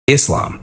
Islam.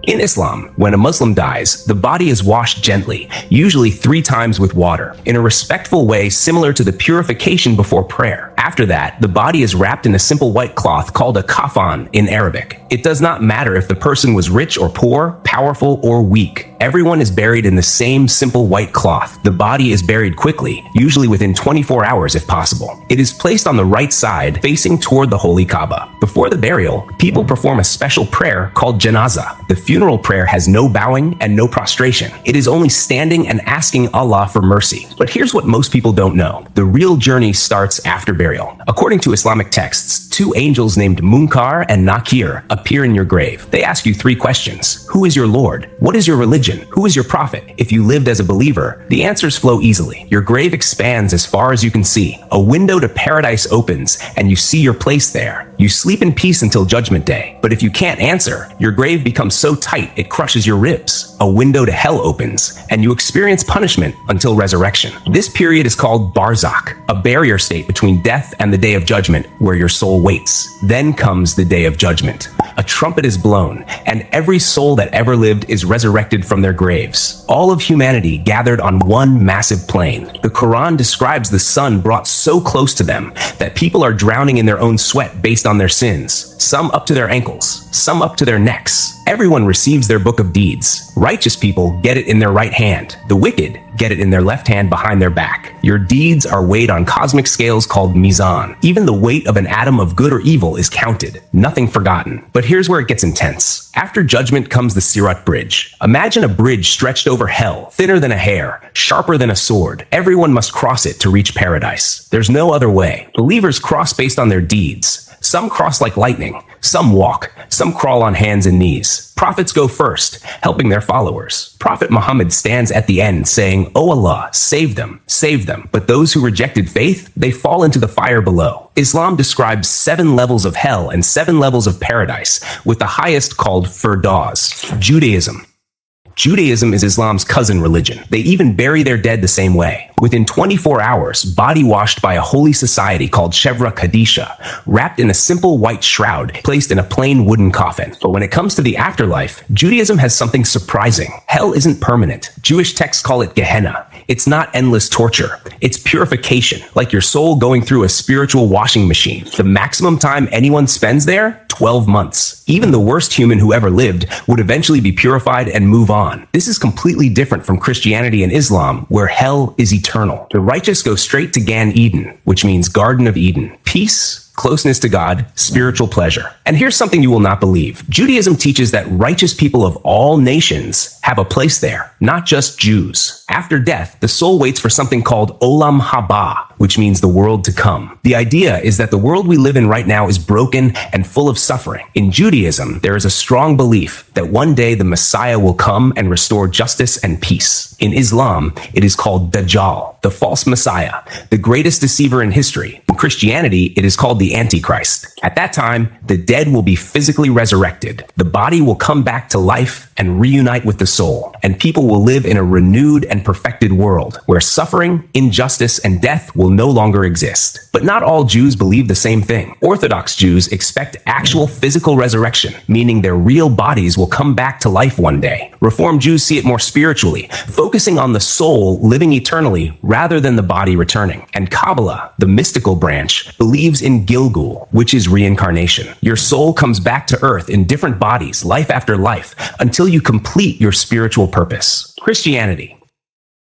In Islam, when a Muslim dies, the body is washed gently, usually 3 times with water, in a respectful way similar to the purification before prayer. After that, the body is wrapped in a simple white cloth called a kafan in Arabic. It does not matter if the person was rich or poor, powerful or weak. Everyone is buried in the same simple white cloth. The body is buried quickly, usually within 24 hours if possible. It is placed on the right side, facing toward the Holy Kaaba. Before the burial, people perform a special prayer called janazah. The funeral prayer has no bowing and no prostration. It is only standing and asking Allah for mercy. But here's what most people don't know. The real journey starts after burial. According to Islamic texts, 2 angels named Munkar and Nakir appear in your grave. They ask you 3 questions. Who is your Lord? What is your religion? Who is your prophet? If you lived as a believer, the answers flow easily. Your grave expands as far as you can see. A window to paradise opens, and you see your place there. You sleep in peace until Judgment Day. But if you can't answer, your grave becomes so tight it crushes your ribs. A window to hell opens, and you experience punishment until resurrection. This period is called Barzakh, a barrier state between death and the Day of Judgment, where your soul waits. Then comes the Day of Judgment. A trumpet is blown, and every soul that ever lived is resurrected from their graves. All of humanity gathered on one massive plain. The Quran describes the sun brought so close to them that people are drowning in their own sweat based on their sins, some up to their ankles, some up to their necks. Everyone receives their book of deeds. Righteous people get it in their right hand. The wicked get it in their left hand behind their back. Your deeds are weighed on cosmic scales called mizan. Even the weight of an atom of good or evil is counted, nothing forgotten. But here's where it gets intense. After judgment comes the Sirat Bridge. Imagine a bridge stretched over hell, thinner than a hair, sharper than a sword. Everyone must cross it to reach paradise. There's no other way. Believers cross based on their deeds. Some cross like lightning, some walk, some crawl on hands and knees. Prophets go first, helping their followers. Prophet Muhammad stands at the end saying, "O Allah, save them, save them." But those who rejected faith, they fall into the fire below. Islam describes 7 levels of hell and 7 levels of paradise, with the highest called Firdaus. Judaism is Islam's cousin religion. They even bury their dead the same way. Within 24 hours, body washed by a holy society called Shevra Kadisha, wrapped in a simple white shroud, placed in a plain wooden coffin. But when it comes to the afterlife, Judaism has something surprising. Hell isn't permanent. Jewish texts call it Gehenna. It's not endless torture. It's purification, like your soul going through a spiritual washing machine. The maximum time anyone spends there? 12 months. Even the worst human who ever lived would eventually be purified and move on. This is completely different from Christianity and Islam, where hell is eternal. The righteous go straight to Gan Eden, which means Garden of Eden. Peace, closeness to God, spiritual pleasure. And here's something you will not believe. Judaism teaches that righteous people of all nations have a place there, not just Jews. After death, the soul waits for something called Olam Haba, which means the world to come. The idea is that the world we live in right now is broken and full of suffering. In Judaism, there is a strong belief that one day the Messiah will come and restore justice and peace. In Islam, it is called Dajjal, the false Messiah, the greatest deceiver in history. In Christianity, it is called the Antichrist. At that time, the dead will be physically resurrected. The body will come back to life and reunite with the soul, and people will live in a renewed and perfected world where suffering, injustice, and death will no longer exist. But not all Jews believe the same thing. Orthodox Jews expect actual physical resurrection, meaning their real bodies will come back to life one day. Reformed Jews see it more spiritually, focusing on the soul living eternally rather than the body returning. And Kabbalah, the mystical branch, believes in Gilgul, which is reincarnation. Your soul comes back to earth in different bodies, life after life, until you complete your spiritual purpose. Christianity.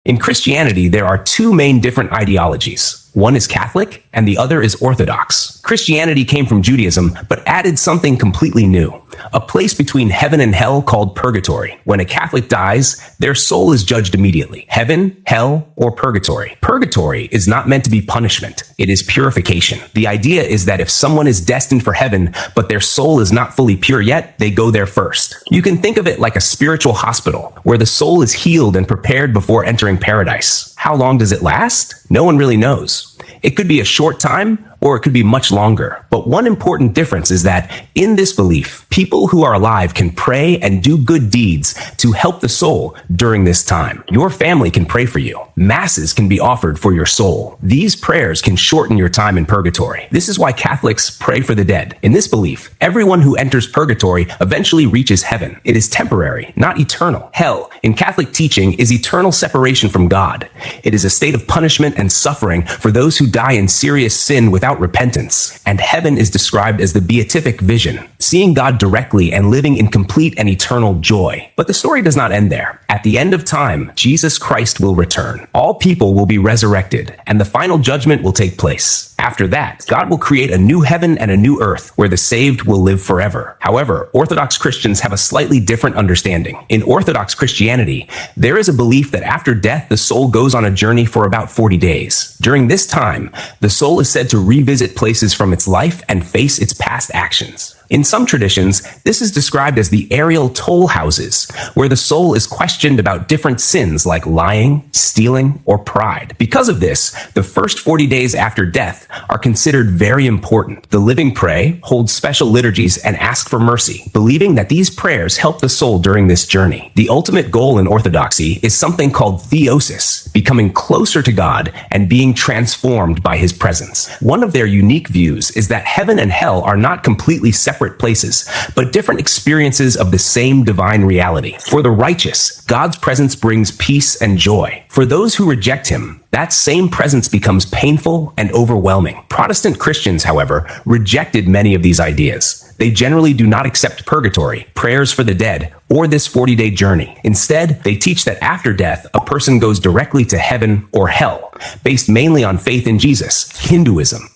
In Christianity, there are 2 main different ideologies. One is Catholic, and the other is Orthodox. Christianity came from Judaism, but added something completely new. A place between heaven and hell called purgatory. When a Catholic dies, their soul is judged immediately. Heaven, hell, or purgatory. Purgatory is not meant to be punishment. It is purification. The idea is that if someone is destined for heaven, but their soul is not fully pure yet, they go there first. You can think of it like a spiritual hospital, where the soul is healed and prepared before entering paradise. How long does it last? No one really knows. It could be a short time, or it could be much longer. But one important difference is that in this belief, people who are alive can pray and do good deeds to help the soul during this time. Your family can pray for you. Masses can be offered for your soul. These prayers can shorten your time in purgatory. This is why Catholics pray for the dead. In this belief, everyone who enters purgatory eventually reaches heaven. It is temporary, not eternal. Hell, in Catholic teaching, is eternal separation from God. It is a state of punishment and suffering for those who die in serious sin without repentance. And heaven is described as the beatific vision, seeing God directly and living in complete and eternal joy. But the story does not end there. At the end of time, Jesus Christ will return. All people will be resurrected, and the final judgment will take place. After that, God will create a new heaven and a new earth where the saved will live forever. However, Orthodox Christians have a slightly different understanding. In Orthodox Christianity, there is a belief that after death, the soul goes on a journey for about 40 days. During this time, the soul is said to revisit places from its life and face its past actions. In some traditions, this is described as the aerial toll houses, where the soul is questioned about different sins like lying, stealing, or pride. Because of this, the first 40 days after death are considered very important. The living pray, hold special liturgies, and ask for mercy, believing that these prayers help the soul during this journey. The ultimate goal in Orthodoxy is something called theosis, becoming closer to God and being transformed by his presence. One of their unique views is that heaven and hell are not completely separate places, but different experiences of the same divine reality. For the righteous, God's presence brings peace and joy. For those who reject him, that same presence becomes painful and overwhelming. Protestant Christians, however, rejected many of these ideas. They generally do not accept purgatory, prayers for the dead, or this 40-day journey. Instead, they teach that after death, a person goes directly to heaven or hell, based mainly on faith in Jesus. Hinduism.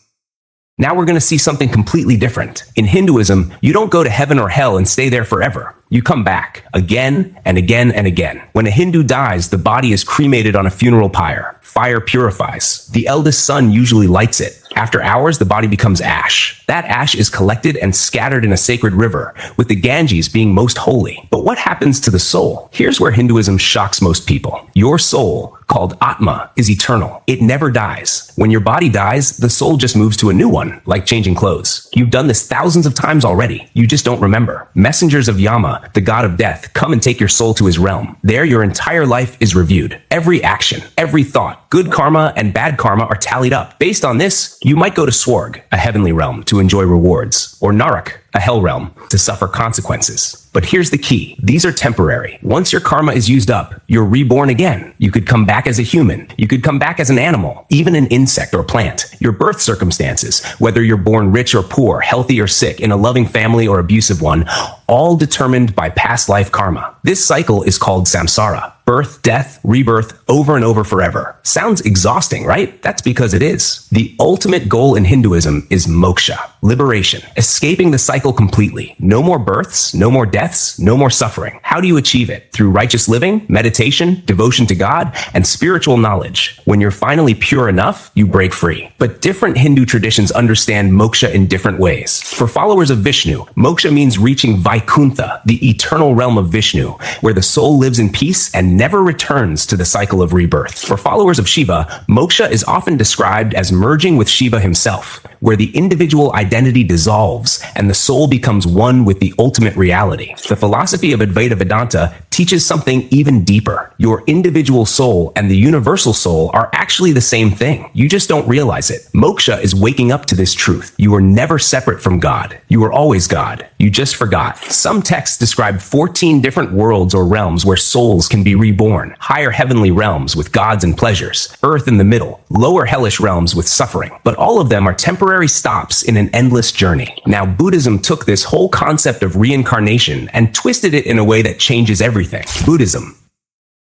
Now we're going to see something completely different. In Hinduism, you don't go to heaven or hell and stay there forever. You come back again and again and again. When a Hindu dies, the body is cremated on a funeral pyre. Fire purifies. The eldest son usually lights it. After hours, the body becomes ash. That ash is collected and scattered in a sacred river, with the Ganges being most holy. But what happens to the soul? Here's where Hinduism shocks most people. Your soul, called Atma, is eternal. It never dies. When your body dies, the soul just moves to a new one, like changing clothes. You've done this thousands of times already. You just don't remember. Messengers of Yama, the god of death, come and take your soul to his realm. There, your entire life is reviewed. Every action, every thought, good karma and bad karma are tallied up. Based on this, you might go to Swarg, a heavenly realm, to enjoy rewards, or Narak, a hell realm, to suffer consequences. But here's the key. These are temporary. Once your karma is used up, you're reborn again. You could come back as a human. You could come back as an animal, even an insect or plant. Your birth circumstances, whether you're born rich or poor, healthy or sick, in a loving family or abusive one, all determined by past life karma. This cycle is called samsara. Birth, death, rebirth, over and over forever. Sounds exhausting, right? That's because it is. The ultimate goal in Hinduism is moksha, liberation, escaping the cycle completely. No more births, no more deaths, no more suffering. How do you achieve it? Through righteous living, meditation, devotion to God, and spiritual knowledge. When you're finally pure enough, you break free. But different Hindu traditions understand moksha in different ways. For followers of Vishnu, moksha means reaching Vaikuntha, the eternal realm of Vishnu, where the soul lives in peace and never returns to the cycle of rebirth. For followers of Shiva, moksha is often described as merging with Shiva himself, where the individual identity dissolves and the soul becomes one with the ultimate reality. The philosophy of Advaita Vedanta teaches something even deeper. Your individual soul and the universal soul are actually the same thing. You just don't realize it. Moksha is waking up to this truth. You are never separate from God. You are always God. You just forgot. Some texts describe 14 different worlds or realms where souls can be reborn. Higher heavenly realms with gods and pleasures. Earth in the middle. Lower hellish realms with suffering. But all of them are temporary stops in an endless journey. Now, Buddhism took this whole concept of reincarnation and twisted it in a way that changes everything.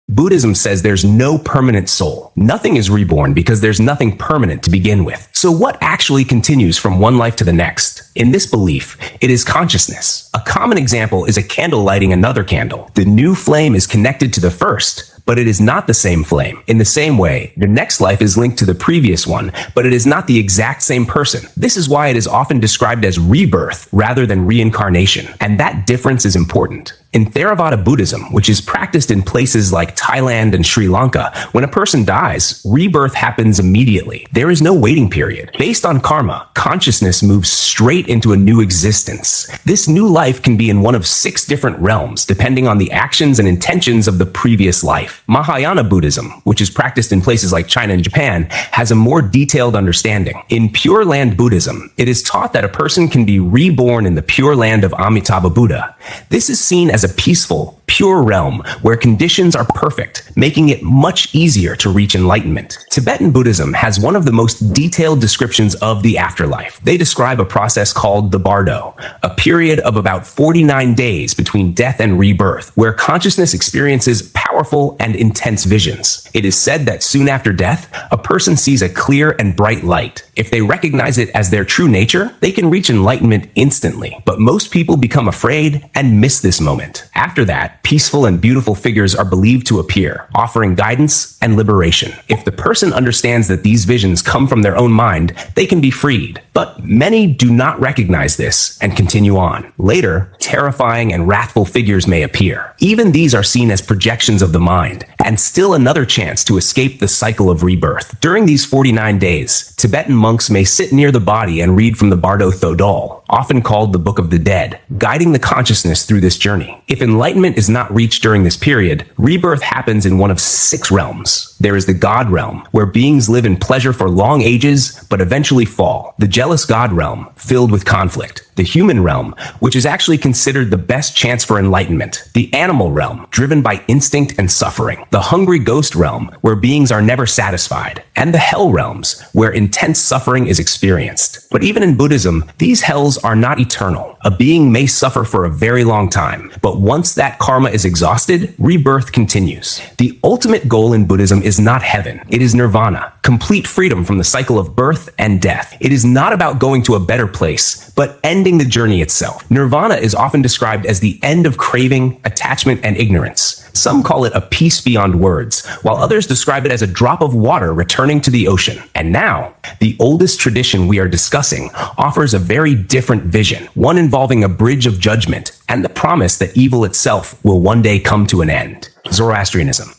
Buddhism says there's no permanent soul. Nothing is reborn because there's nothing permanent to begin with. So what actually continues from one life to the next? In this belief, it is consciousness. A common example is a candle lighting another candle. The new flame is connected to the first, but but it is not the same flame. In the same way, the next life is linked to the previous one, but it is not the exact same person. This is why it is often described as rebirth rather than reincarnation, and that difference is important. In Theravada Buddhism, which is practiced in places like Thailand and Sri Lanka, when a person dies, rebirth happens immediately. There is no waiting period. Based on karma, consciousness moves straight into a new existence. This new life can be in one of 6 different realms, depending on the actions and intentions of the previous life. Mahayana Buddhism, which is practiced in places like China and Japan, has a more detailed understanding. In Pure Land Buddhism, it is taught that a person can be reborn in the pure land of Amitabha Buddha. This is seen as a peaceful, pure realm where conditions are perfect, making it much easier to reach enlightenment. Tibetan Buddhism has one of the most detailed descriptions of the afterlife. They describe a process called the Bardo, a period of about 49 days between death and rebirth, where consciousness experiences powerful and intense visions. It is said that soon after death, a person sees a clear and bright light. If they recognize it as their true nature, they can reach enlightenment instantly. But most people become afraid and miss this moment. After that, peaceful and beautiful figures are believed to appear, offering guidance and liberation. If the person understands that these visions come from their own mind, they can be freed. But many do not recognize this and continue on. Later, terrifying and wrathful figures may appear. Even these are seen as projections of the mind, and still another chance to escape the cycle of rebirth. During these 49 days, Tibetan monks may sit near the body and read from the Bardo Thodol, often called the Book of the Dead, guiding the consciousness through this journey. If enlightenment is not reached during this period, rebirth happens in one of 6 realms. There is the God realm, where beings live in pleasure for long ages, but eventually fall. The jealous God realm, filled with conflict. The human realm, which is actually considered the best chance for enlightenment. The animal realm, driven by instinct and suffering. The hungry ghost realm, where beings are never satisfied. And the hell realms, where intense suffering is experienced. But even in Buddhism, these hells are not eternal. A being may suffer for a very long time, but once that karma is exhausted, rebirth continues. The ultimate goal in Buddhism is not heaven. It is nirvana, complete freedom from the cycle of birth and death. It is not about going to a better place, but ending the journey itself. Nirvana is often described as the end of craving, attachment, and ignorance. Some call it a peace beyond words, while others describe it as a drop of water returning to the ocean. And now, the oldest tradition we are discussing offers a very different vision, one involving a bridge of judgment and the promise that evil itself will one day come to an end. Zoroastrianism.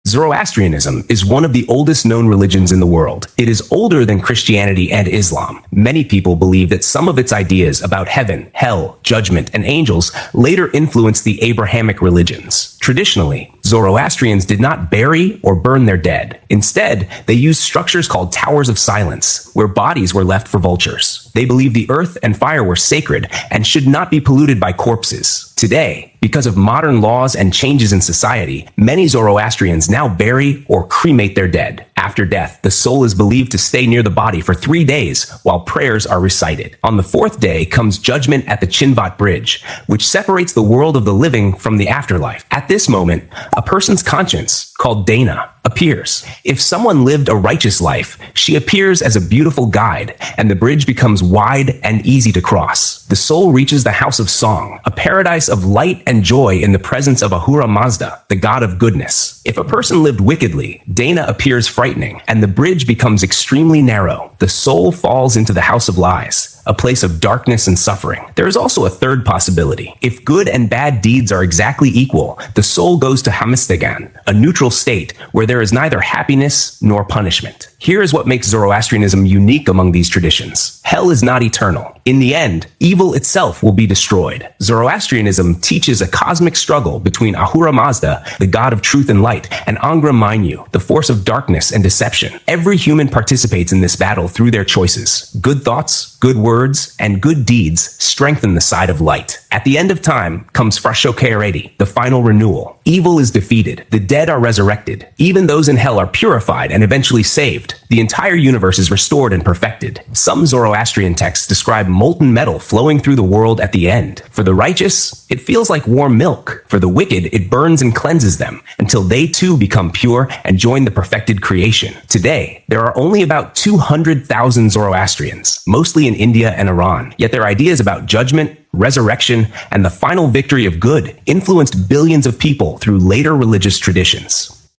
Zoroastrianism is one of the oldest known religions in the world. It is older than Christianity and Islam. Many people believe that some of its ideas about heaven, hell, judgment, and angels later influenced the Abrahamic religions. Traditionally, Zoroastrians did not bury or burn their dead. Instead, they used structures called towers of silence, where bodies were left for vultures. They believed the earth and fire were sacred and should not be polluted by corpses. Today, because of modern laws and changes in society, many Zoroastrians now bury or cremate their dead. After death, the soul is believed to stay near the body for 3 days while prayers are recited. On the 4th day comes judgment at the Chinvat Bridge, which separates the world of the living from the afterlife. At this moment, a person's conscience, called Dana, appears. If someone lived a righteous life, she appears as a beautiful guide, and the bridge becomes wide and easy to cross. The soul reaches the house of song, a paradise of light and joy in the presence of Ahura Mazda, the god of goodness. If a person lived wickedly, Dana appears frightening, and the bridge becomes extremely narrow. The soul falls into the house of lies, a place of darkness and suffering. There is also a third possibility. If good and bad deeds are exactly equal, the soul goes to Hamistagan, a neutral state where there is neither happiness nor punishment. Here is what makes Zoroastrianism unique among these traditions. Hell is not eternal. In the end, evil itself will be destroyed. Zoroastrianism teaches a cosmic struggle between Ahura Mazda, the god of truth and light, and Angra Mainyu, the force of darkness and deception. Every human participates in this battle through their choices. Good thoughts, good words, and good deeds strengthen the side of light. At the end of time comes Frashokaireti, the final renewal. Evil is defeated. The dead are resurrected. Even those in hell are purified and eventually saved. The entire universe is restored and perfected. Some Zoroastrian texts describe molten metal flowing through the world at the end. For the righteous, it feels like warm milk. For the wicked, it burns and cleanses them until they too become pure and join the perfected creation. Today, there are only about 200,000 Zoroastrians, mostly in India and Iran. Yet their ideas about judgment, resurrection, and the final victory of good influenced billions of people through later religious traditions.